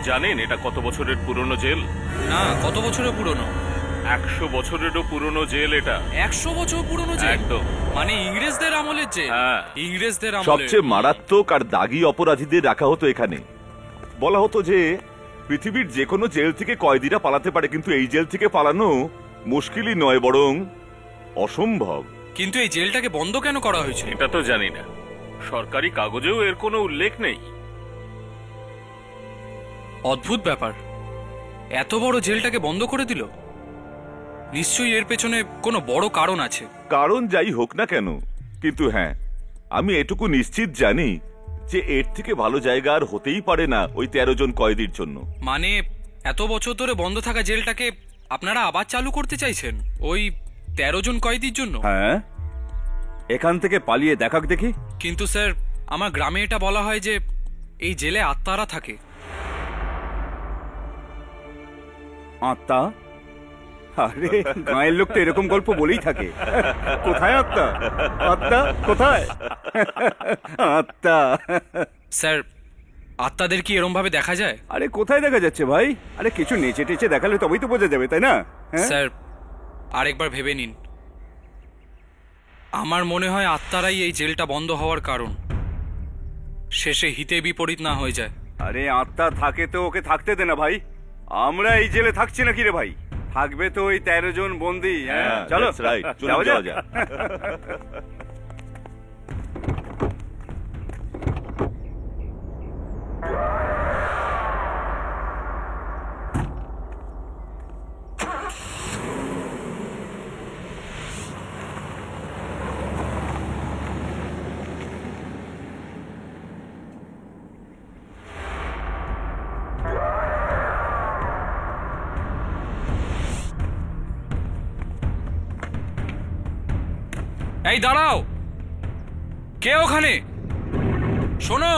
জানেন এটা কত বছরের পুরনো জেল? না, কত বছরের পুরনো? 100 বছরেরও পুরনো জেল এটা। 100 বছর পুরনো জেল? একদম। মানে ইংরেজদের আমলের জেল? হ্যাঁ। ইংরেজদের আমলের। সবচেয়ে মারাত্মক আর দাগী অপরাধীদের রাখা হতো এখানে। বলা হতো যে পৃথিবীর যে কোনো জেল থেকে কয়েদিরা পালাতে পারে, কিন্তু এই জেল থেকে পালানো মুশকিলই নয়, বরং অসম্ভব। কিন্তু এই জেলটাকে বন্ধ কেন করা হয়েছে? এটা তো জানি না, সরকারি কাগজেও এর কোনো উল্লেখ নেই। অদ্ভুত ব্যাপার, এত বড় জেলটাকে বন্ধ করে দিল। নিশ্চয়ই এর পেছনে কোনো বড় কারণ আছে। কারণ যাই হোক না কেন, কিন্তু হ্যাঁ, আমি এটুকু নিশ্চিত জানি যে এর থেকে ভালো জায়গা আর হতেই পারে না ওই 13 জন কয়েদির জন্য। মানে এত বছর ধরে বন্ধ থাকা জেলটাকে আপনারা আবার চালু করতে চাইছেন ওই 13 জন কয়েদির জন্য? হ্যাঁ, এখান থেকে পালিয়ে দেখাক দেখি। কিন্তু স্যার, আমার গ্রামে এটা বলা হয় যে এই জেলে আত্মারা থাকে। আত্মা? আরে গাঁয়ের লোক তো এরকম গল্প বলেই থাকে। কোথায় আত্মা? আত্মা কোথায়? আত্মা? স্যার, আত্মাদের কি এরম ভাবে দেখা যায়? আরে কোথায় দেখা যাচ্ছে ভাই? আরে কিছু নেচে টেচে দেখালে তবেই তো বোঝা যাবে, তাই না? হ্যাঁ? স্যার, আরেকবার ভেবে নিন। আমার মনে হয় আত্মারাই এই জেলটা বন্ধ হওয়ার কারণ। শেষে হিতে বিপরীত না হয়ে যায়। আরে আত্মা থাকে তো ওকে থাকতে দে না ভাই। আমরা এই জেলে থাকছি নাকি রে ভাই? থাকবে তো ওই 13 জন বন্দি। হ্যাঁ, চলো। That's right. চলুন, যাওয়া যাওয়া যাক। যাক। এই দাঁড়াও, কে ওখানে? শোনো,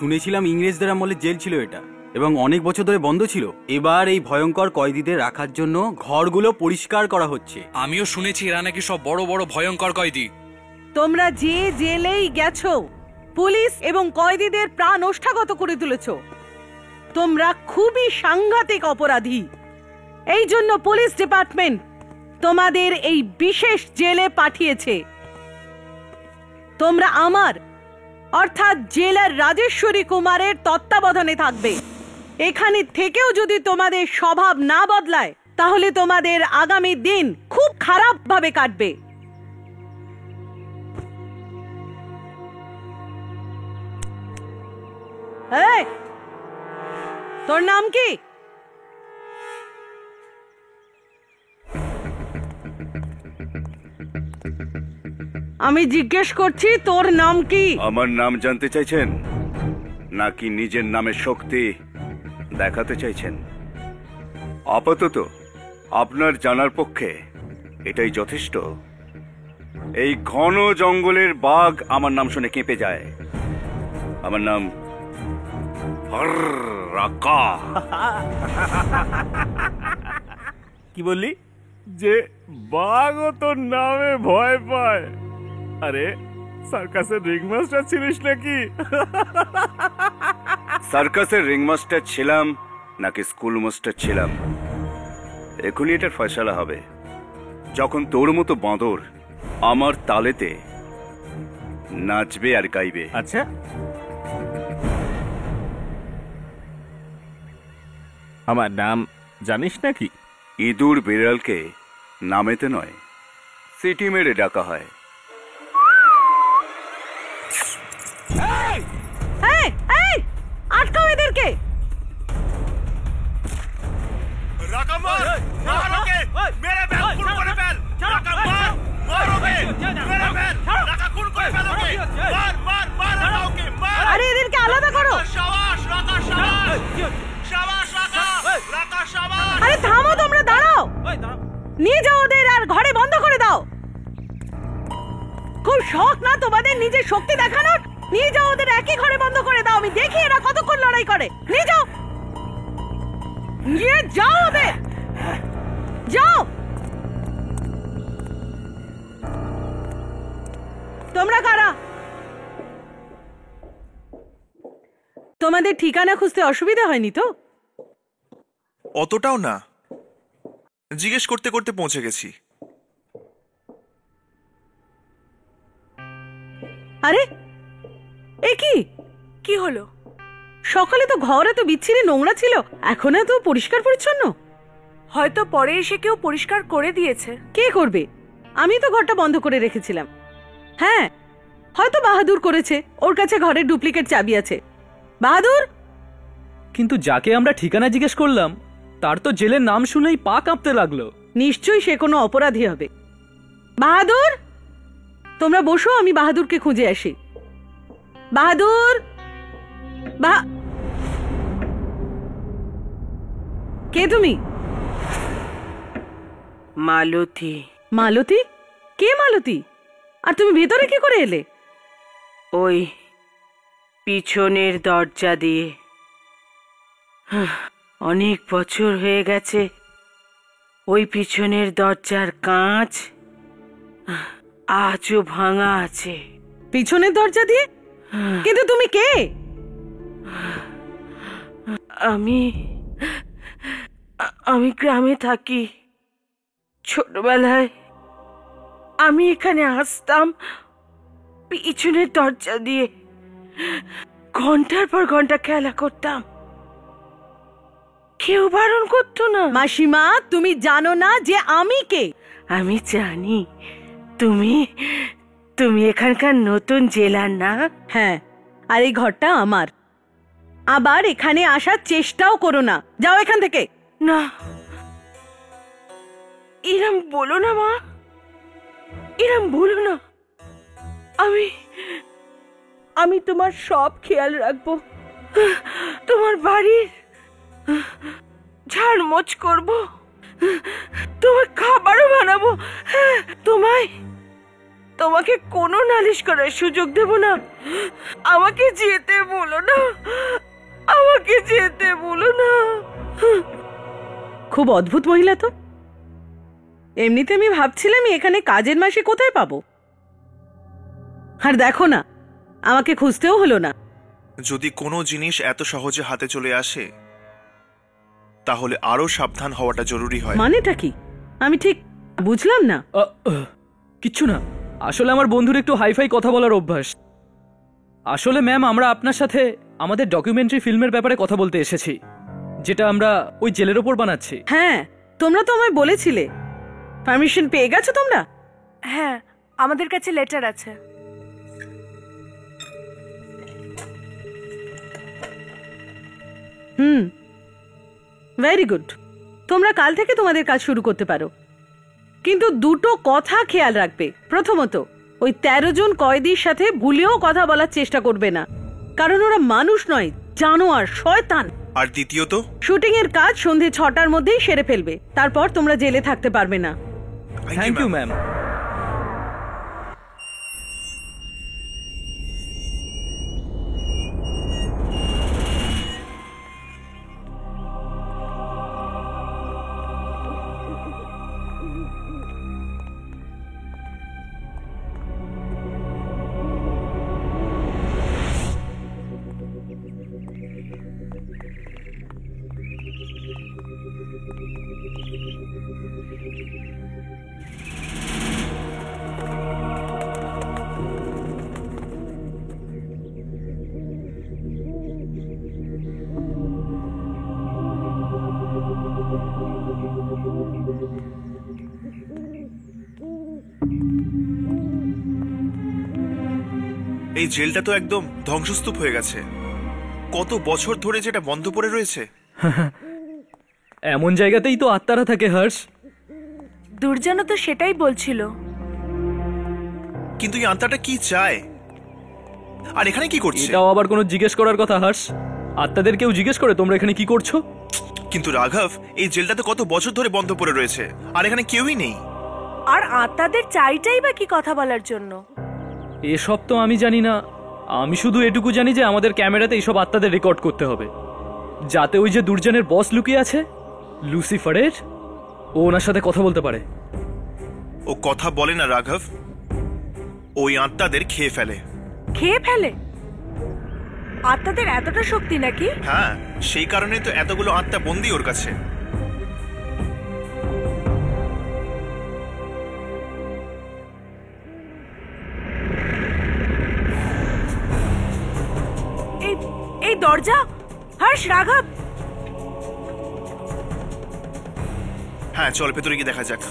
শুনেছিলাম ইংরেজদের আমলে জেল ছিল এটা, এবং অনেক বছর ধরে বন্ধ ছিল। এবার এই ভয়ঙ্কর কয়েদিদের রাখার জন্য ঘরগুলো পরিষ্কার করা হচ্ছে। আমিও শুনেছি এরা নাকি সব বড় বড় ভয়ঙ্কর কয়েদি। তোমরা যে জেলেই গেছো, পুলিশ এবং কয়েদিদের প্রাণ ওষ্ঠাগত করে তুলেছো। তোমরা খুবই সাংঘাতিক অপরাধী। এই জন্য পুলিশ ডিপার্টমেন্ট তোমাদের এই বিশেষ জেলে পাঠিয়েছে। তোমরা আমার অর্থাৎ জেলার রাজেশ্বরী কুমারের তত্ত্বাবধানে থাকবে। এখানে থেকেও যদি তোমাদের স্বভাব না বদলায় তাহলে তোমাদের আগামী দিন খুব খারাপ ভাবে কাটবে। এই, তোর নাম কি? আমি জিজ্ঞেস করছি তোর নাম কি? আমার নাম জানতে চাইছেন নাকি নিজের নামের শক্তি দেখাতে চাইছেন? আপাতত আপনার জানার পক্ষে এটাই যথেষ্ট। এই ঘন জঙ্গলের বাঘ আমার নাম শুনে কেঁপে যায়। আমার নাম রাকা। কি বললি? যে বাঘও তোর নামে ভয় পায়? আরে সার্কাসের রিংমাস্টার ছিলিস নাকি? সার্কাসের রিংমাস্টার ছিলাম নাকি স্কুল মাস্টার ছিলাম, এখনই এটার ফয়সালা হবে যখন তোর মতো বাঁদর আমার তালেতে নাচবে আর গাইবে। আচ্ছা, আমার নাম জানিস নাকি? ইঁদুর বিড়ালকে নামেতে নয়, সিটি মেরে ডাকা হয়। এই, এই, আটকাও এদেরকে। আরে এদেরকে আলাদা করো। আরে থামো, তোমরা দাঁড়াও। নিয়ে যাও ওদের আর ঘরে বন্ধ করে দাও। খুব শখ না তোমাদের নিজের শক্তি দেখানোর? নিয়ে যাও ওদের, একই ঘরে বন্ধ করে দাও। আমি দেখি এরা কতক্ষণ লড়াই করে। নিয়ে যাও, নিয়ে যাও ওদের, যাও। তোমরা কারা? তোমাদের ঠিকানা খুঁজতে অসুবিধা হয়নি তো? অতটাও না, জিজ্ঞেস করতে করতে পৌঁছে গেছি। আরে এ কি? কি হলো? সকালে তো ঘর এত বিচ্ছিরি নোংরা ছিল, এখন এত পরিষ্কার পরিচ্ছন্ন। হয়তো পরে এসে কেউ পরিষ্কার করে দিয়েছে। কে করবে? আমি তো ঘরটা বন্ধ করে রেখেছিলাম। হ্যাঁ, হয়তো বাহাদুর করেছে, ওর কাছে ঘরের ডুপ্লিকেট চাবি আছে। বাহাদুর! কিন্তু যাকে আমরা ঠিকানা জিজ্ঞেস করলাম তার তো জেলের নাম শুনেই পা কাঁপতে লাগলো। নিশ্চয়ই সে কোনো অপরাধী হবে। বাহাদুর, তোমরা বসো, আমি বাহাদুরকে খুঁজে আসি। বাহাদুর, কে তুমি? মালতী। মালতী? কে মালতী? আর তুমি ভেতরে কি করে এলে? ওই পিছনের দরজা দিয়ে। অনেক বছর হয়ে গেছে ওই পিছনের দরজার কাঁচ আজও ভাঙা আছে। পিছনের দরজা দিয়ে? কিন্তু তুমি কে? আমি গ্রামে থাকি। ছোটবেলায় আমি এখানে আসতাম পিছনের দরজা দিয়ে, ঘন্টার পর ঘন্টা খেলা করতাম, কেউ বারণ করতো না। মাসিমা, তুমি জানো না যে আমি কে? আমি জানি তুমি তুমি এখানকার নতুন জেলার না? হ্যাঁ, আর এই ঘরটা আমার। আবার এখানে আসার চেষ্টাও করো না, যাও এখান থেকে। না, এরম বলো না মা, এরম বলো না। আমি তোমার সব খেয়াল রাখবো, তোমার বাড়ির ঝাড়মোছ করব, তোমার খাবারও বানাবো, তোমাকে কোনো নালিশ করার সুযোগ দেব না। আমাকে যেতে বলো না, আমাকে যেতে বলো না। খুব অদ্ভুত মহিলা তো। এমনিতে আমি ভাবছিলাম এখানে কাজের মাসে কোথায় পাবো। আর দেখো না, আমাকে খুঁজতেও হলো না। যদি কোনো জিনিস এত সহজে হাতে চলে আসে তাহলে আরো সাবধান হওয়াটা জরুরি হয়। মানেটা কি? আমি ঠিক বুঝলাম না। কিচ্ছু না, আসলে আমার বন্ধুর একটু হাইফাই কথা বলার অভ্যাস। আসলে ম্যাম, আমরা আপনার সাথে আমাদের ডকুমেন্টারি ফিল্মের ব্যাপারে কথা বলতে এসেছি, যেটা আমরা ওই জেলের ওপর বানাচ্ছি। হ্যাঁ, তোমরা তো আমায় বলেছিলে। পারমিশন পেয়ে গেছো তোমরা? হ্যাঁ, আমাদের কাছে লেটার আছে। Very good. তোমরা কাল থেকে তোমাদের কাজ শুরু করতে পারো, কিন্তু দুটো কথা খেয়াল রাখবে। প্রথমত, ওই 13 জন কয়েদির সাথে ভুলেও কথা বলার চেষ্টা করবে না, কারণ ওরা মানুষ নয়, জানোয়ার, শয়তান। আর দ্বিতীয়ত, শুটিং এর কাজ সন্ধে 6টার মধ্যেই সেরে ফেলবে, তারপর তোমরা জেলে থাকতে পারবে না। Thank you ma'am. এই জেলটা তো একদম ধ্বংসস্তূপ হয়ে গেছে। কত বছর ধরে যেটা বন্ধ পড়ে রয়েছে। এমন জায়গাতেই তো আত্মারা থাকে হর্ষ। দুর্জনও তো সেটাই বলছিল। কিন্তু এই আত্মাটা কি চায় আর এখানে কি করছে? এটাও আবার কোনো জিজ্ঞেস করার কথা হর্ষ? আত্মাদের কেউ জিজ্ঞেস করে তোমরা এখানে কি করছো? কিন্তু রাঘব, এই জেলটা তো কত বছর ধরে বন্ধ পড়ে রয়েছে আর এখানে কেউই নেই। আর আত্মাদের চাইটাই বা কি কথা বলার জন্য? এসব তো আমি জানি না। আমি শুধু এটুকু জানি যে আমাদের ক্যামেরাতে এইসব আত্মাদের রেকর্ড করতে হবে, যাতে ওই যে দুর্জনের বস লুকিয়ে আছে লুসিফারের, ও ওনার সাথে কথা বলতে পারে। ও কথা বলে না রাঘব, ওই আত্মাদের খেয়ে ফেলে। খেয়ে ফেলে? আত্মাদের এতটা শক্তি নাকি? হ্যাঁ, সেই কারণে তো এতগুলো আত্মা বন্দী ওর কাছে। এই দরজা, হর্ষ, রাঘব। হ্যাঁ, চল ভেতরে গিয়ে দেখা যাক।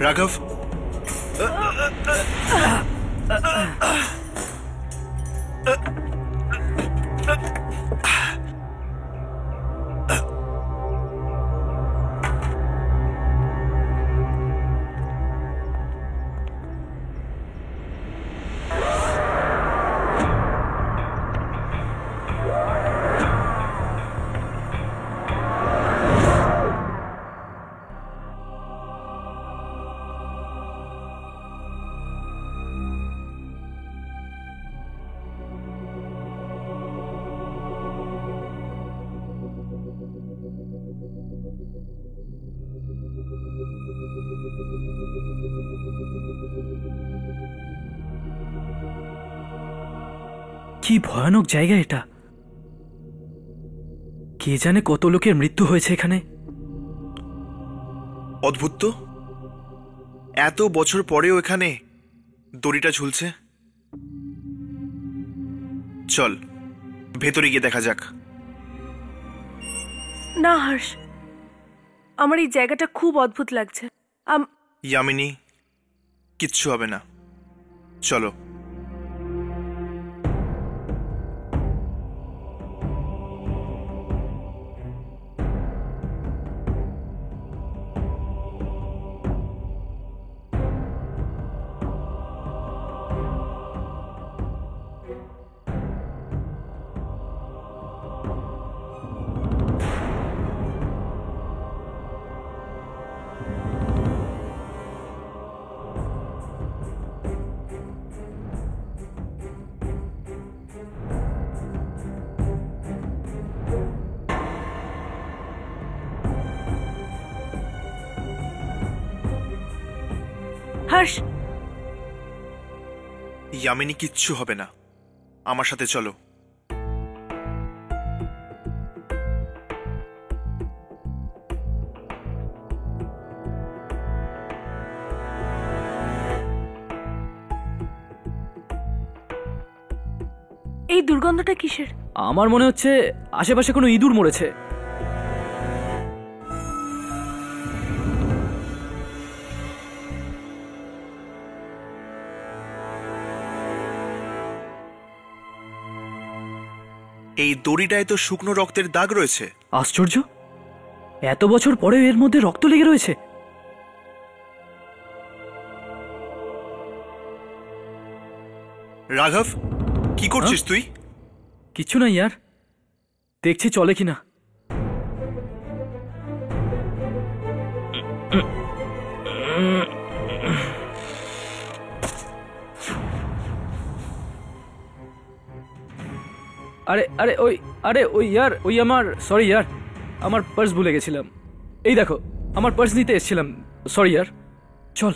রাঘব, কি ভয়ানক জায়গা এটা! কে জানে কত লোকের মৃত্যু হয়েছে এখানে। অদ্ভুত তো, এত বছর পরেও এখানে দড়িটা ঝুলছে। চল ভেতরে গিয়ে দেখা যাক। না হর্ষ, আমার এই জায়গাটা খুব অদ্ভুত লাগছে। ইয়ামিনী, কিচ্ছু হবে না, চলো। হর্ষ, ইয়ামিনী, কিচ্ছু হবে না, আমার সাথে চলো। এই দুর্গন্ধটা কিসের? আমার মনে হচ্ছে আশেপাশে কোনো ইঁদুর মরেছে। এই দড়িটায় তো শুকনো রক্তের দাগ রয়েছে। আশ্চর্য, এত বছর পরেও এর মধ্যে রক্ত লেগে রয়েছে। রাঘব, কি করছিস তুই? কিছু না ইয়ার, দেখছি চলে কিনা। আরে আরে ওই ইয়ার, ওই আমার, সরি ইয়ার, আমার পার্স ভুলে গেছিলাম। এই দেখো, আমার পার্স নিতে এসেছিলাম, সরি ইয়ার। চল।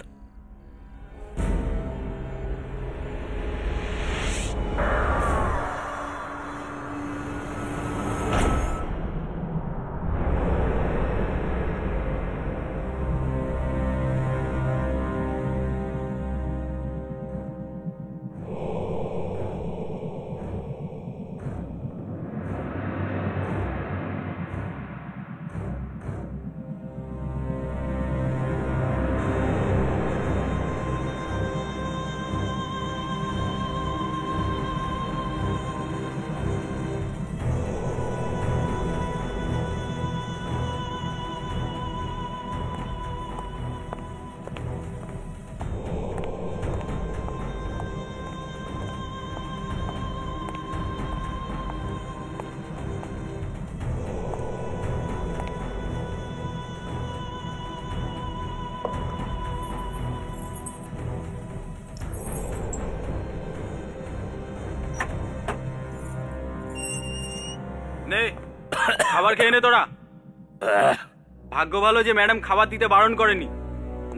নে, খাবার খেয়ে নে তোরা। ভাগ্য ভালো যে ম্যাডাম খাবার দিতে বারণ করেনি,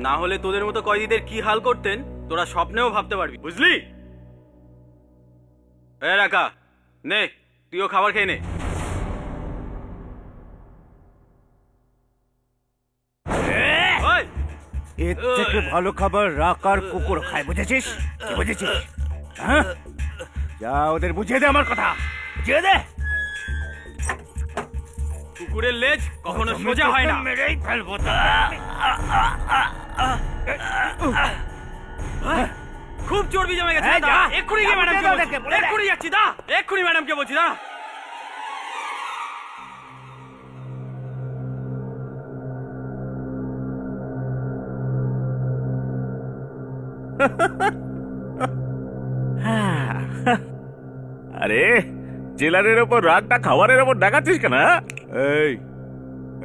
না হলে তোদের মতো কয়েদিদের কি হাল করতেন তোরা স্বপ্নেও ভাবতে পারবি, বুঝলি? এ রাকা, নে তুইও খাবার খেয়ে নে। এর থেকে ভালো খাবার রাকার কুকুর খায়, বুঝেছিস? কি বুঝেছিস? হ্যাঁ, যা ওদের বুঝিয়ে দে আমার কথা, বুঝিয়ে দে। কুকুরের লেজ কখনো সোজা হয় না। মেরেই ফেলবো তো। খুব চর্বি জমে গেছে। দা, এক্ষুনি গিয়ে ম্যাডামকে বলছি। এক্ষুনি যাচ্ছি, দা, এক্ষুনি ম্যাডামকে বলছি, দা। আরে, জেলারের ওপর রাগটা খাবারের ওপর দেখাচ্ছিস কেন? এই,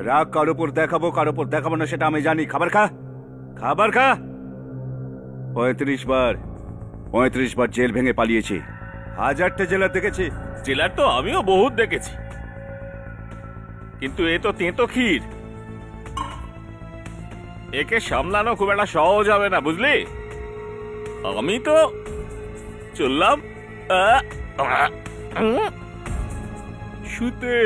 রাগ কার উপর দেখাবো কার উপর দেখাবো না সেটা আমি জানি। খাবার খা, খাবার খা। 35 বার জেল ভেঙে পালিয়েছি, 1000টে জেলার দেখেছি। জেলার তো আমিও বহুত দেখেছি, কিন্তু এ তো তেঁতো ক্ষীর। একে সামলানো খুব একটা সহজ হবে না, বুঝলি? আমি তো চললাম। শুতে।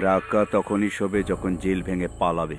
রাকা তখনই শোবে যখন জেল ভেঙে পালাবে।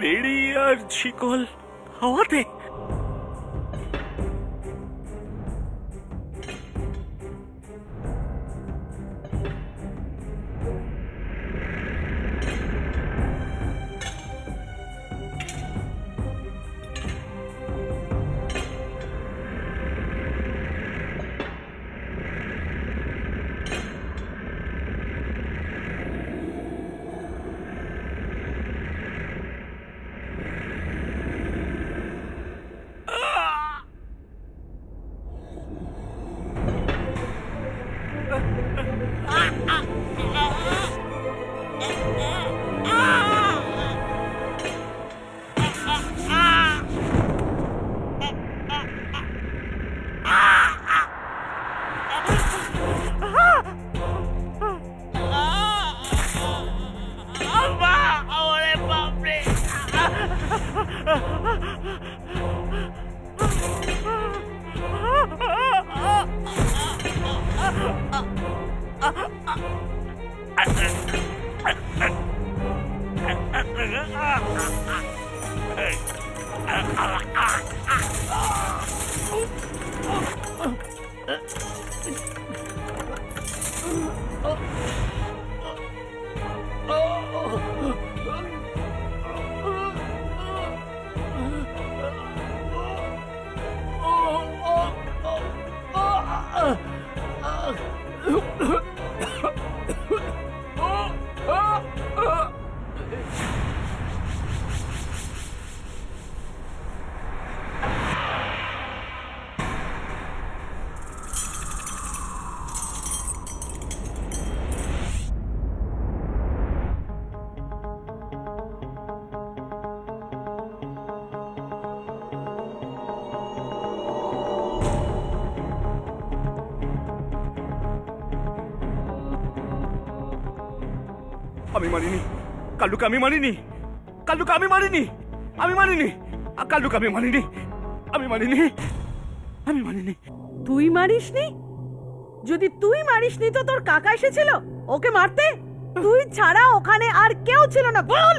বেড়ি আর শিকল হাওয়াতে। আমি মারিনি কাল্লুকে, আমি মারিনি কাল্লুকে, আমি মারিনি, আমি মারিনি কাল্লুকে, আমি মারিনি, আমি মারিনি, আমি মারিনি। তুই মারিসনি? যদি তুই মারিসনি তো তোর কাকা এসেছিল ওকে মারতে? তুই ছাড়া ওখানে আর কেউ ছিল না, বল।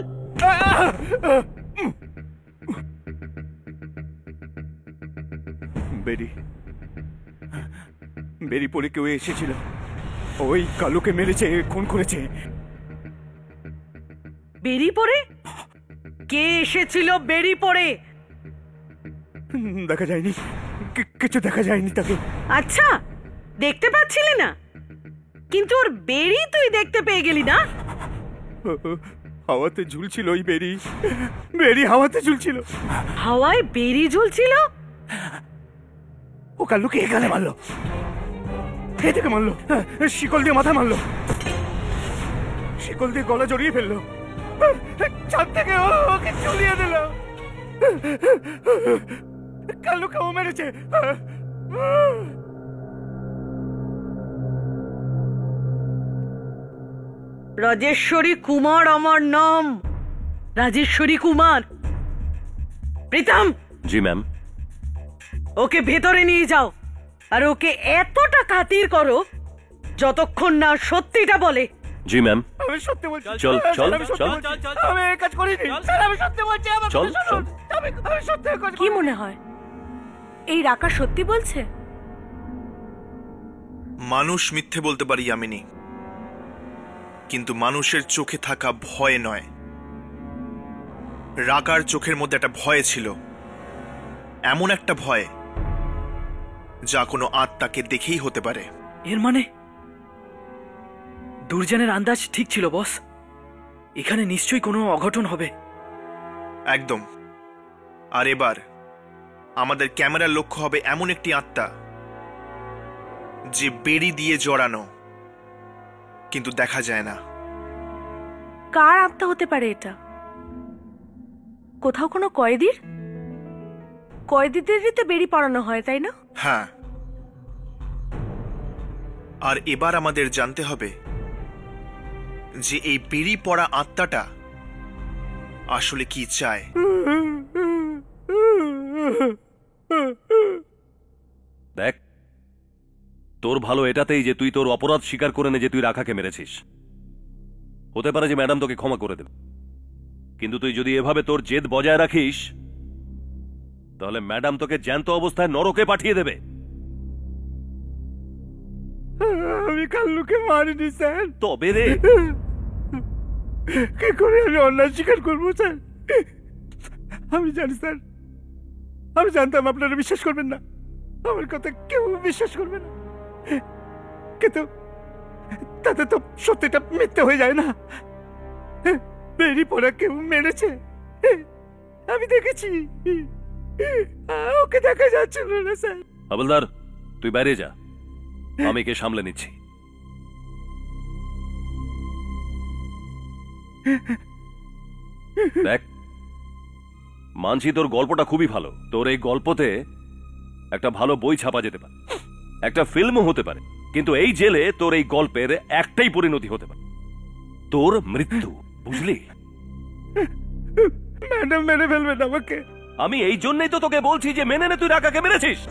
বেরি বেরি পরে কেউ এসেছিল, ওই কালুকে মেরেছে, খুন করেছে। বেরি পড়ে? কে এসেছিল বেরি পড়ে? দেখা যায়নি, কিছু দেখা যায়নি তাকে। আচ্ছা, দেখতে পাচ্ছিলি না, কিন্তু ওর বেরি তুই দেখতে পেয়ে গেলি না? হাওয়াতে ঝুলছিল ওই বেরি, বেরি হাওয়াতে ঝুলছিল। হাওয়ায় বেরি ঝুলছিল? ও কালুকে এখানে মারলো, এ থেকে মারলো, শিকল দিয়ে মাথা মারলো, শিকল দিয়ে গলা জড়িয়ে ফেললো, ছাদ থেকে ওকে ঝুলিয়ে দিল। কালুকে ও মেরেছে। রাজেশ্বরী কুমার আমার নাম, রাজেশ্বরী কুমার। প্রীতম, জি ম্যাম। ওকে ভেতরে নিয়ে যাও, আর ওকে এতটা খাতির করো যতক্ষণ না সত্যিটা বলে। জি ম্যাম। আমি সত্যি বলছি। চল চল আমি সত্যি চল বলছি। আমি এই কাজ করিনি স্যার, আমি সত্যি বলছি। আমার চল, কথা শুনুন। আমি সত্যি এই কাজ কি মনে হয় এই রাকা সত্যি বলছে? মানুষ মিথ্যে বলতে পারি যামিনী, কিন্তু মানুষের চোখে থাকা ভয় নয়। রাকার চোখের মধ্যে একটা ভয় ছিল, এমন একটা ভয় যা কোনো আত্মাকে দেখেই হতে পারে। এর মানে দুর্জনের আন্দাজ ঠিক ছিল বস, এখানে নিশ্চয়ই কোনো অঘটন হবে। একদম। আর এবার আমাদের ক্যামেরার লক্ষ্য হবে এমন একটি আত্মা যে বেড়ি দিয়ে জড়ানো, কিন্তু দেখা যায় না। কার আত্মা হতে পারে এটা? কোথাও কোনো কয়েদির? কয়েদিদেরই তো বেরি পড়ানো হয়, তাই না? হ্যাঁ। আর এবার আমাদের জানতে হবে যে এই বেড়ি পড়া আত্মাটা আসলে কি চায়। দেখ, তোর ভালো এটাতেই যে তুই তোর অপরাধ স্বীকার করে নে যে তুই রাখাকে মেরেছিস। হতে পারে যে ম্যাডাম তোকে ক্ষমা করে দেবে, কিন্তু তুই যদি এভাবে তোর জেদ বজায় রাখিস তাহলে ম্যাডাম তোকে জ্যান্ত অবস্থায় নরকে পাঠিয়ে দেবে। আমি কাল্লুকে মারিনি স্যার। তবে রে, কি করে আমি অন্যায় স্বীকার করবো স্যার? আমি জানি স্যার, আমি জানতাম আপনারা বিশ্বাস করবেন না, আমার কথা কেউ বিশ্বাস করবে না, কিন্তু তাতে তো সত্যিটা মিথ্যে হয়ে যায় না। বেরি পড়া কেউ মেরেছে, আমি দেখেছি, ওকে দেখা যাচ্ছিল না স্যার। হাবলদার, তুই বাইরে যা, আমি কে সামলে নিচ্ছি। দেখ, মানছি তোর গল্পটা খুবই ভালো, তোর এই গল্পতে একটা ভালো বই ছাপা যেতে পারে, একটা ফিল্মও হতে পারে, কিন্তু এই জেলে তোর এই গল্পের একটাই পরিণতি হতে পারে, তোর মৃত্যু। বুঝলি? ম্যাডাম মেরে ফেলবেন আমাকে। আমি এই জন্যই তো তোকে বলছি যে মেনে নে তুই রাকাকে মেরেছিস।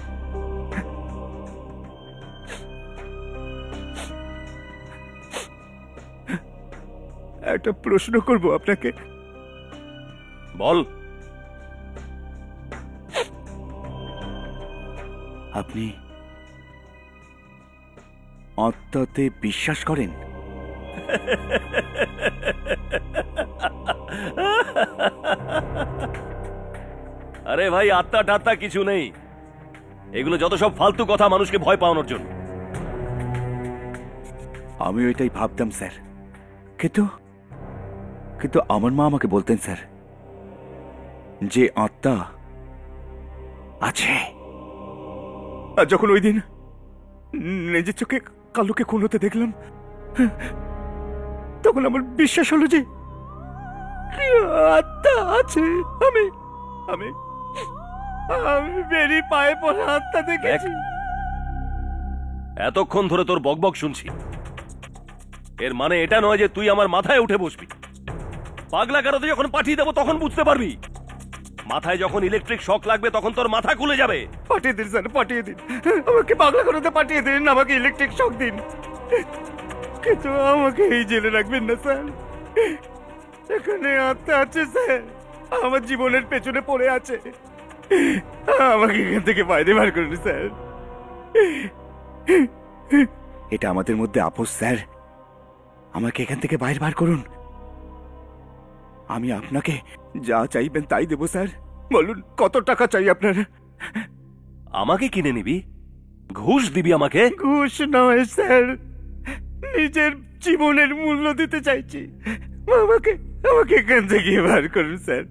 একটা প্রশ্ন করব আপনাকে। বল। আপনি আত্মাতে বিশ্বাস করেন? আরে ভাই, আত্মা টাত্মা কিছু নেই, এগুলো যত সব ফালতু কথা মানুষকে ভয় পাওয়ানোর জন্য। আমি ওইটাই ভাবতাম স্যার, কিন্তু আমার মা আমাকে বলতেন স্যার যে আত্মা আছে। আর যখন ওই দিন নিজের চোখে কালুকে খুন হতে দেখলাম, তখন আমার বিশ্বাস হলো যে আত্মা আছে। আমি আমি আমি বেরি পায়ে পড়া আত্মা দেখেছি। এতক্ষণ ধরে তোর বকবক শুনছি, এর মানে এটা নয় যে তুই আমার মাথায় উঠে বসবি। পাগলা গারদে যখন পাঠিয়ে দেবো তখন বুঝতে পারবি। মাথায় যখন ইলেকট্রিক শক লাগবে তখন তোর মাথা খুলে যাবে। পাঠিয়ে দিন স্যার, পাঠিয়ে দিন, আমাকে পাগলা গারদে পাঠিয়ে দিন, আমাকে ইলেকট্রিক শক দিন, কিন্তু আমাকে এই জেলে রাখবেন না স্যার। এখানে আত্মা আছে স্যার, আমার জীবনের পেছনে পড়ে আছে, আমাকে এখান থেকে বাইরে বার করুন স্যার। এটা আমাদের মধ্যে আপোষ স্যার। আমাকে এখান থেকে বাইরে বার করুন। আমি আপনাকে যা চাইবেন তাই দেবো স্যার। বলুন কত টাকা চাই আপনার? আমাকে কিনে নিবি? ঘুষ দিবি আমাকে? ঘুষ নয় স্যার, নিজের জীবনের মূল্য দিতে চাইছি। আমাকে আমাকে এখান থেকে বার করুন স্যার।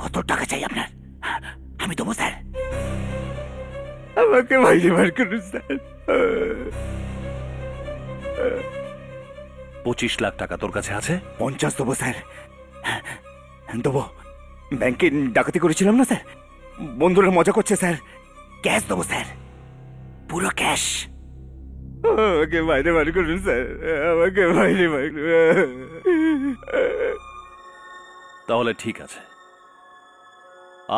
কত টাকা চাই আপনার? আমি দেবো স্যার। আমাকে বাইরে বার করুন স্যার। 25 লাখ টাকা তোর কাছে আছে? 50 দেবো স্যার। দেবো। ব্যাংকে ডাকাতি করেছিলাম না স্যার, বন্ধুরা মজা করছে স্যার। ক্যাশ দেবো স্যার, পুরো ক্যাশ। আমাকে বাইরে বার করুন স্যার, আমাকে বাইরে বার করুন। তাহলে ঠিক আছে,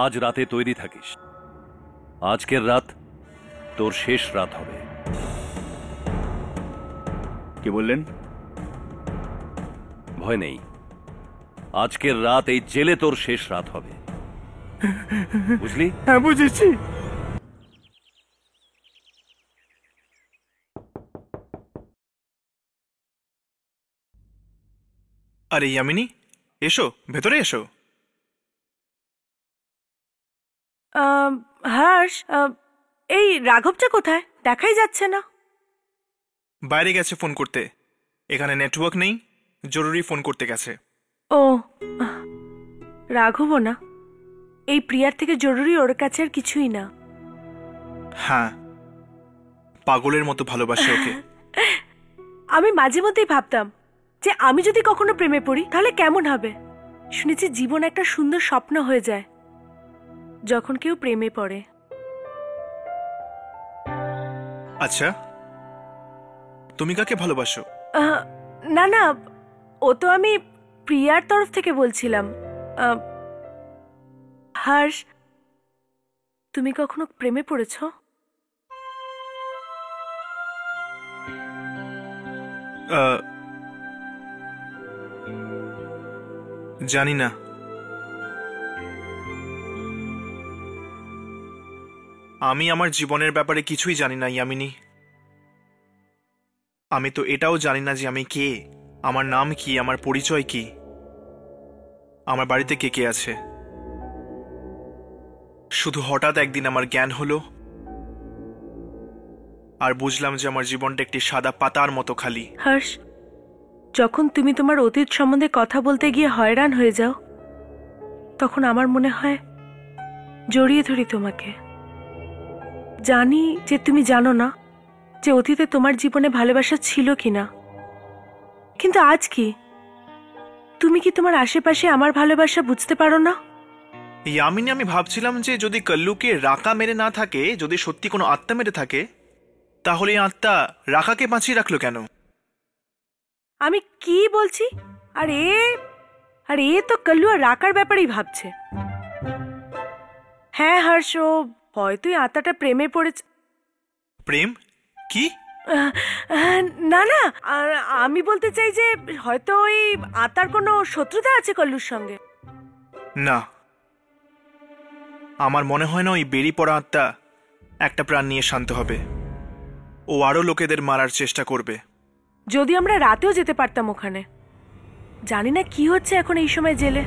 আজ রাতে তৈরি থাকিস। আজকের রাত তোর শেষ রাত হবে। কি বললেন? ভয় নেই, আজকের রাত এই জেলে তোর শেষ রাত হবে, বুঝলি? হ্যাঁ বুঝেছি। আরে ইয়ামিনী, এসো, ভেতরে এসো। হর্ষ, এই রাঘবটা কোথায়? দেখাই যাচ্ছে না। বাইরে গেছে ফোন করতে, এখানে নেটওয়ার্ক নেই, জরুরি ফোন করতে গেছে। ও, রাঘবও না? এই প্রিয়ার থেকে জরুরি ওর কাছে আর কিছুই না। হ্যাঁ, পাগলের মতো ভালোবাসে ওকে। আমি মাঝে মধ্যেই ভাবতাম যে আমি যদি কখনো প্রেমে পড়ি তাহলে কেমন হবে। শুনেছি জীবন একটা সুন্দর স্বপ্ন হয়ে যায় যখন কেউ প্রেমে পড়ে। আচ্ছা, তুমি কাকে ভালোবাসো? না না, ও তো আমি প্রিয়ার তরফ থেকে বলছিলাম। হর্ষ, তুমি কখনো প্রেমে পড়েছো? জানি না। আমি আমার জীবনের ব্যাপারে কিছুই জানি না ইয়ামিনী। আমি তো এটাও জানি না যে আমি কে, আমার নাম কি, আমার পরিচয় কি, আমার বাড়িতে কে কে আছে। শুধু হঠাৎ একদিন আমার জ্ঞান হলো আর বুঝলাম যে আমার জীবনটা একটি সাদা পাতার মতো খালি। হর্ষ, যখন তুমি তোমার অতীত সম্বন্ধে কথা বলতে গিয়ে হয়রান হয়ে যাও তখন আমার মনে হয় জড়িয়ে ধরি তোমাকে। জানি যে তুমি জানো না যে অতীতে তোমার জীবনে ভালোবাসা ছিল কিনা, কিন্তু আজ কি তুমি কি তোমার আশেপাশে আমার ভালোবাসা বুঝতে পারো না? ইয়ামিনী, আমি ভাবছিলাম যে যদি কল্লুকে রাকা মেরে না থাকে, যদি সত্যি কোনো আত্মা মেরে থাকে, তাহলে এই আত্মা রাকাকে বাঁচিয়ে রাখলো কেন? আমি কি বলছি? আর এ তো কল্লু আর রাকার ব্যাপারেই ভাবছে। হ্যাঁ হর্ষ, হয়তো এই আত্মাটা প্রেমে পড়েছে। প্রেম? কি? না না, আমি বলতে চাই যে হয়তো ওই আত্মার কোনো শত্রুতা আছে কল্লুর সঙ্গে। না, আমার মনে হয় না ওই বেরি পড়া আত্মা একটা প্রাণ নিয়ে শান্ত হবে। ও আরো লোকেদের মারার চেষ্টা করবে। যদি আমরা রাতেও যেতে পারতাম ওখানে। জানি না কি হচ্ছে এখন এই সময় জেলে।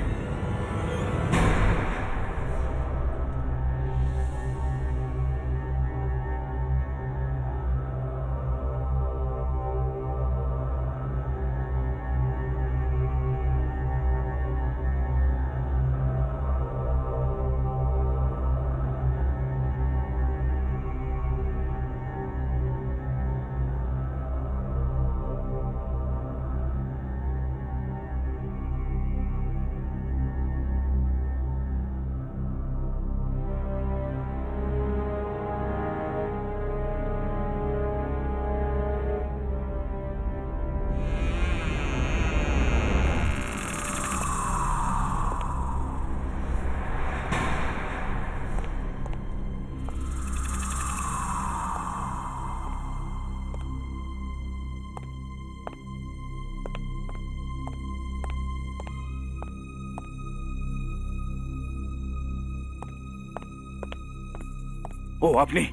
ও আপনি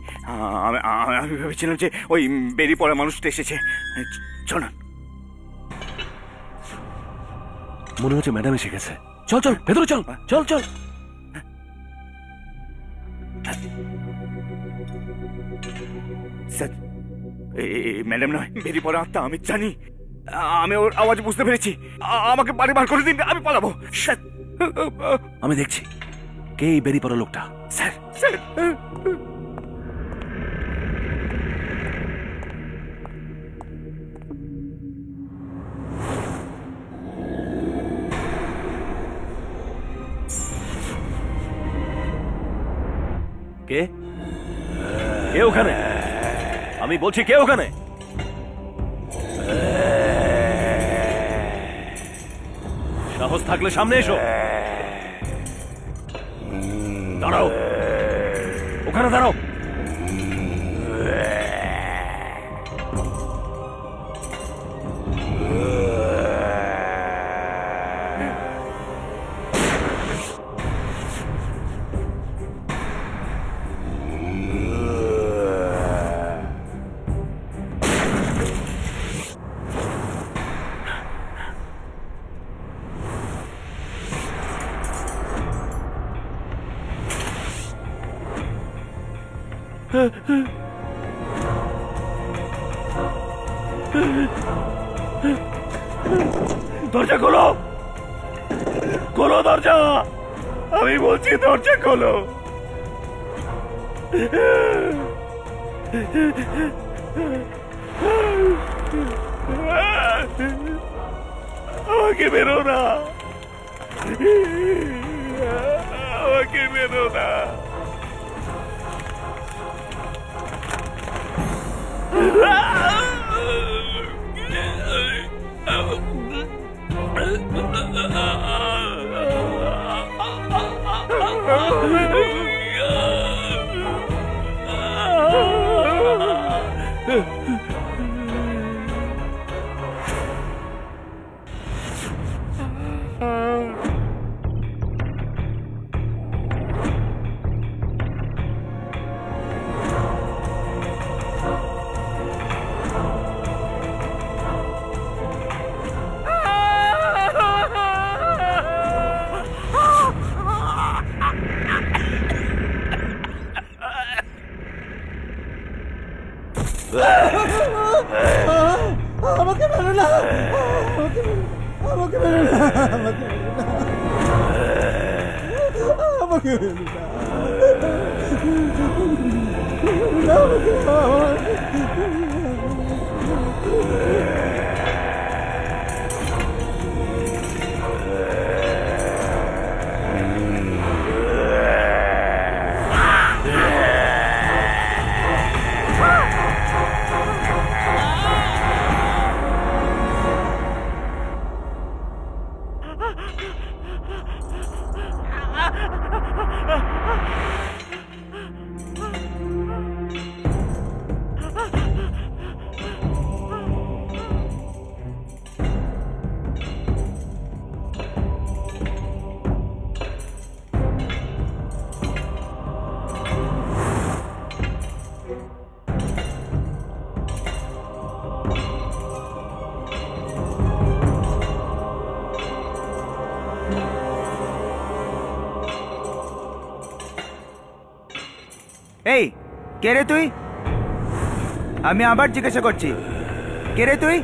আমি ভেবেছিলাম যে ওই বেরিয়ে পড়া মানুষটা এসেছে। চলুন। মনে হচ্ছে ম্যাডাম এসে গেছে। চল চল ভেতরে চল, চল চল। স্যার, ম্যাডাম নয়, বেরিয়ে পড়া আত্মা। আমি জানি, আমি ওর আওয়াজ বুঝতে পেরেছি। আমাকে বাড়ি বার করে দিন, আমি পালাবো। স্যার, আমি দেখছি কে এই বেরিয়ে পড়া লোকটা। Sir, sir. কে কে ওখানে? আমি বলছি কে ওখানে? সাহস থাকলে সামনে এসো। দাঁড়াও, ওখানে দাঁড়াও। দরজা খোলো, খোলো দরজা। আমি বলছি দরজা খোলো। আমাকে বেরো না, আমাকে বেরো না। আমাকে মেরো না, আমাকে মেরো না, আমাকে মেরো না। এই কে রে তুই? আমি আবার জিজ্ঞাসা করছি, কে রে তুই?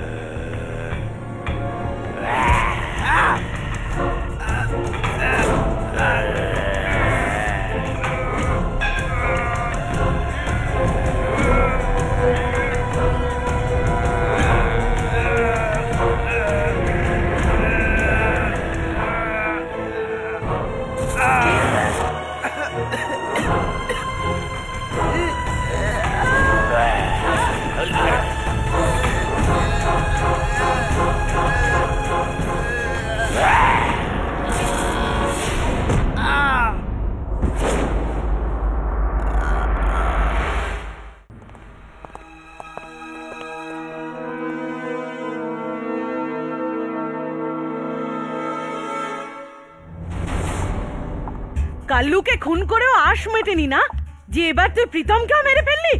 কাল্লুকে খুন করেও আশ মেটেনি না? যে এবার তুই প্রীতমকেও মেরে ফেললি?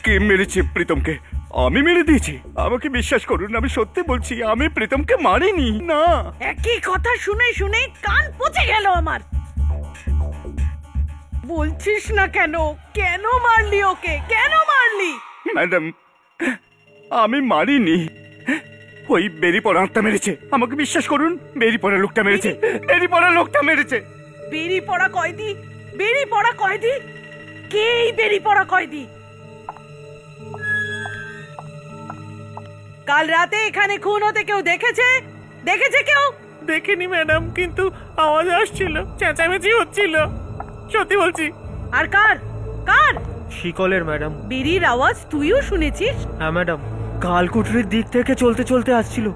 কে মেরেছে প্রীতমকে? আমি মেরে দিয়েছি? আমাকে বিশ্বাস করুন, আমি সত্যি বলছি, আমি প্রীতমকে মারিনি। না। একই কথা শুনে শুনে কান পচে গেল আমার। বলছিস না কেন? কেন মারলি ওকে? কেন মারলি? ম্যাডাম, আমি মারিনি। ওই বেরি পড়া আত্মা মেরেছে। আমাকে বিশ্বাস করুন, বেরি পড়া লোকটা মেরেছে। বেরি পড়া লোকটা মেরেছে। বেরি পড়া কয়েদি? বেরি পড়া কয়েদি? কে এই বেরি পড়া কয়েদি? কাল রাতে এখানে খুন হতে কেউ দেখেছে? দেখেছে কেউ? দেখিনি ম্যাডাম, কিন্তু আওয়াজ আসছিল, চেঁচামেচি হচ্ছিল, সত্যি বলছি। আর কার? কার? শিকলের ম্যাডাম। বেরির আওয়াজ তুইও শুনেছিস? হ্যাঁ ম্যাডাম, কালকুটরির দিক থেকে চলতে চলতে আসছিল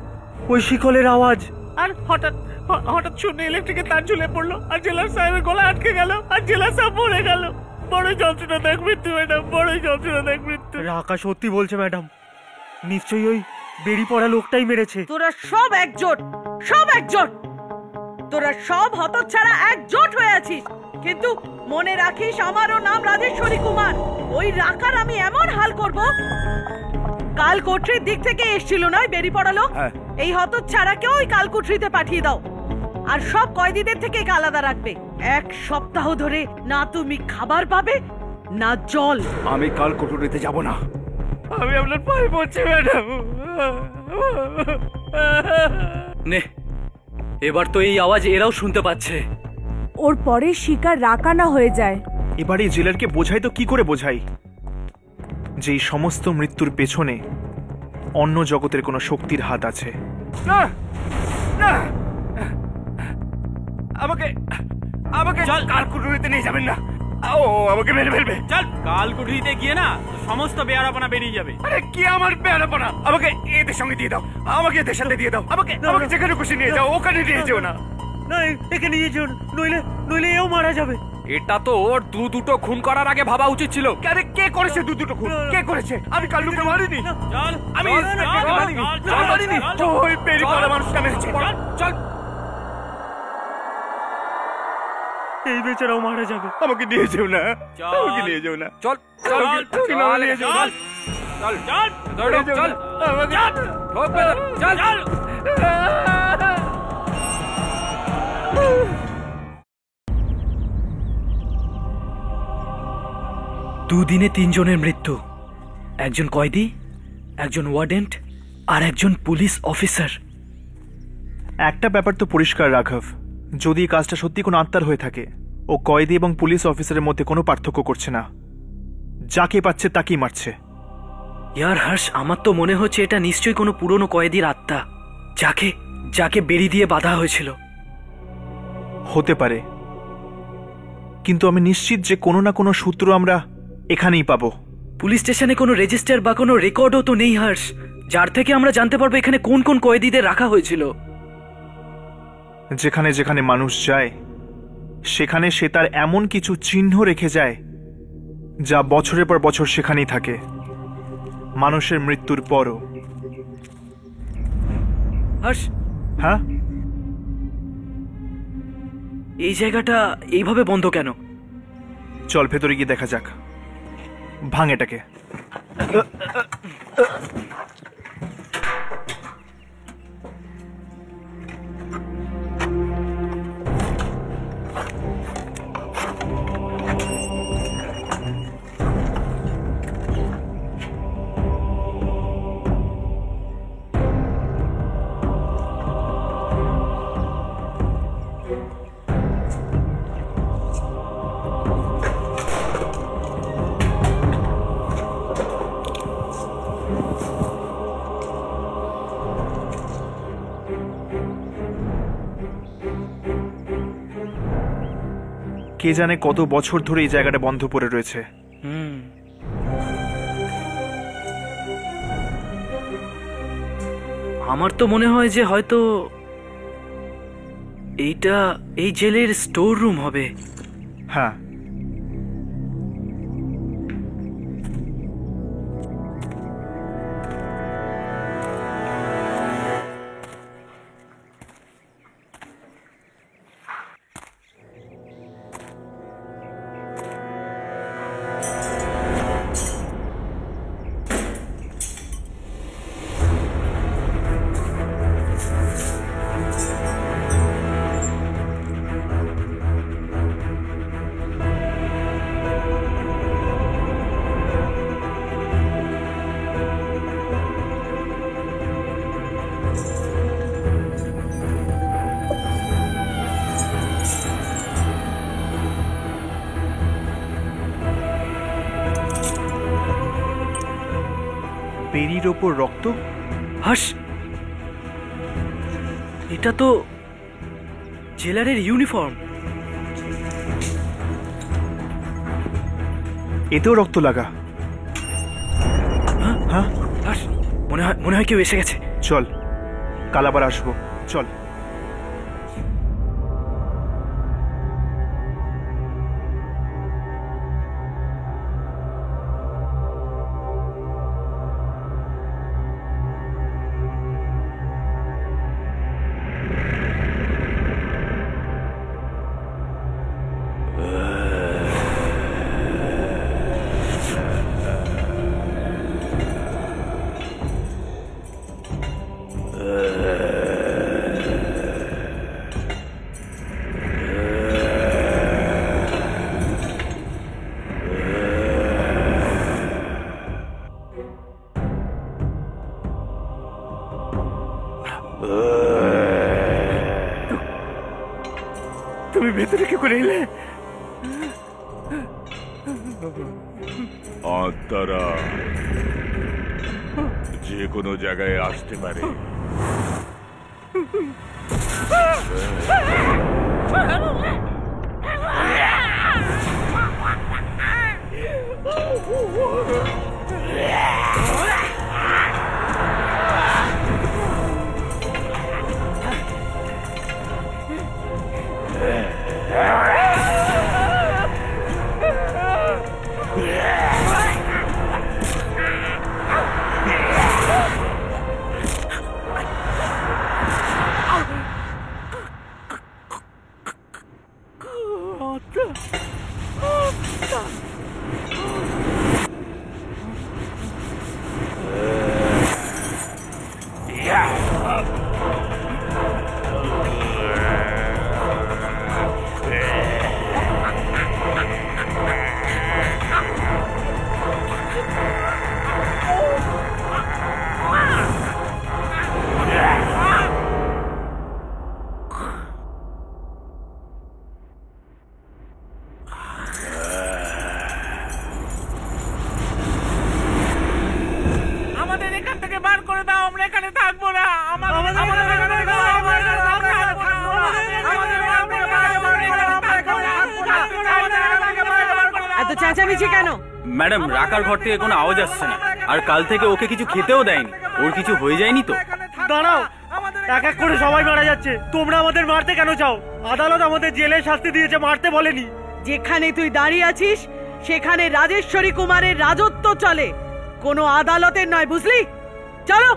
ওই শিকলের আওয়াজ। আর হঠাৎ হঠাৎ শুনে ইলেকট্রিকের তার ঝুলে পড়লো, আর জেলার সাহেবের গলা আটকে গেল, আর জেলার সাহেব মরে গেল। বড় যন্ত্রণাদায়ক মৃত্যু ম্যাডাম, বড় যন্ত্রণাদায়ক মৃত্যু। রাকা সত্যি বলছে ম্যাডাম, নিশ্চয়ই ওই বেরি পড়া লোকটাই মেরেছে। তোরা সব একজোট, সব একজোট। তোরা সব হতচ্ছাড়া একজোট হয়ে আছিস। কিন্তু মনে রাখিস, আমারও নাম রাজেশ্বরী কুমার। ওই রাকার আমি এমন হাল করব। কাল কোঠরির দিক থেকে এসেছিল নয় বেরি পড়া লোক? এই হতচ্ছাড়াকে ওই কালকুঠরিতে পাঠিয়ে দাও। আর সব কয়েদিদের থেকে একে আলাদা রাখবে। 1 সপ্তাহ ধরে না তুমি খাবার পাবে না জল। আমি কাল কোঠরিতে যাব না। আমি আপনার পায়ে পড়ছি ম্যাডাম। নে, এবার তো এই আওয়াজ এরাও শুনতে পাচ্ছে। ওর পরে শিকার রাকা না হয়ে যায়। এবার এই জেলারকে বোঝাই তো কি করে বোঝাই যে এই সমস্ত মৃত্যুর পেছনে অন্য জগতের কোনো শক্তির হাত আছে। না না, আমাকে আমাকে কালকুঠরিতে নিয়ে যাবেন না। ও আমাকে মেরে ফেলবে। চল, কালকুঠরিতে গিয়ে না সমস্ত বেয়ারাপনা বেরিয়ে যাবে। আরে কি আমার বেয়ারাপনা? আমাকে এদের সঙ্গে দিয়ে দাও, আমাকে এদের সাথে দিয়ে দাও, আমাকে আমাকে যেখানে খুশি নিয়ে যাও, ওখানে নিয়ে যেও না। না, একে নিয়ে যান, নইলে নইলে এও মারা যাবে। এটা তো ওর দুটো খুন করার আগে ভাবা উচিত ছিল। আরে কে করেছে দুটো খুন? কে করেছে? আমি কাল্লুকে মারিনি। চল, আমি ইন্সপেক্টরকে মারিনি। ওই বেরি পড়া মানুষটা মেরেছে। চল, এই বেচারাও মারা যাবে। আমাকে নিয়ে যেও না, আমাকে নিয়ে যেও না। চল, চল, নিয়ে যেও না। চল, চল, চল, আমাকে ঢোকবে না, চল, চল। দুদিনে 3 জনের মৃত্যু। একজন কয়েদি, একজন ওয়ার্ডেন্ট, আর একজন পুলিশ অফিসার। একটা ব্যাপার তো পরিষ্কার রাঘব, যদি এই কাজটা সত্যি কোনো আত্মার হয়ে থাকে, ও কয়েদি এবং পুলিশ অফিসারের মধ্যে কোনো পার্থক্য করছে না। যাকে পাচ্ছে তাকেই মারছে। ইয়ার হর্ষ, আমার তো মনে হচ্ছে এটা নিশ্চয়ই কোনো পুরনো কয়েদির আত্মা, যাকে যাকে বেরি দিয়ে বাঁধা হয়েছিল। হতে পারে, কিন্তু আমি নিশ্চিত যে কোনো না কোনো সূত্র আমরা এখানেই পাবো। পুলিশ স্টেশনে কোনো রেজিস্টার বা কোনো রেকর্ডও তো নেই হর্ষ, যার থেকে আমরা জানতে পারবো এখানে কোন কোন কয়েদিদের রাখা হয়েছিল। যেখানে যেখানে মানুষ যায়, সেখানে সে তার এমন কিছু চিহ্ন রেখে যায় যা বছরের পর বছর সেখানেই থাকে, মানুষের মৃত্যুর পরও। হর্ষ, হ্যাঁ, এই জায়গাটা এইভাবে বন্ধ কেন? চল ভেতরে গিয়ে দেখা যাক। ভাঙ এটাকে। কে জানে কত বছর ধরে এই জায়গাটা বন্ধ পড়ে রয়েছে। আমার তো মনে হয় যে হয়তো এইটা এই জেলের স্টোর রুম হবে। হ্যাঁ, বেরির ওপর রক্ত? হাস, এটা তো জেলারের ইউনিফর্ম। এতেও রক্ত লাগা। হ্যাঁ, হাস, মনে হয় কেউ এসে গেছে। চল, কাল আবার আসবো, চল। তুমি ভেতরে কি করে এলে? আত্মারা যে কোনো জায়গায় আসতে পারে। আমাদের এখান থেকে বার করে দাও, আমরা এখানে থাকবো না। এত চেঁচামেচি কেন? ম্যাডাম, রাকার ঘর থেকে কোনো আওয়াজ আসছে না, আর কাল থেকে ওকে কিছু খেতেও দেয়নি। ওর কিছু হয়ে যায়নি তো? দাঁড়াও, এক এক করে সবাই মারা যাচ্ছে, তোমরা আমাদের মারতে কেন চাও? আদালত আমাদের জেলে শাস্তি দিয়েছে, মারতে বলেনি। যেখানে তুই দাঁড়িয়ে আছিস সেখানে রাজেশ্বরী কুমারের রাজত্ব চলে, কোনো আদালতের নয়, বুঝলি? চলো।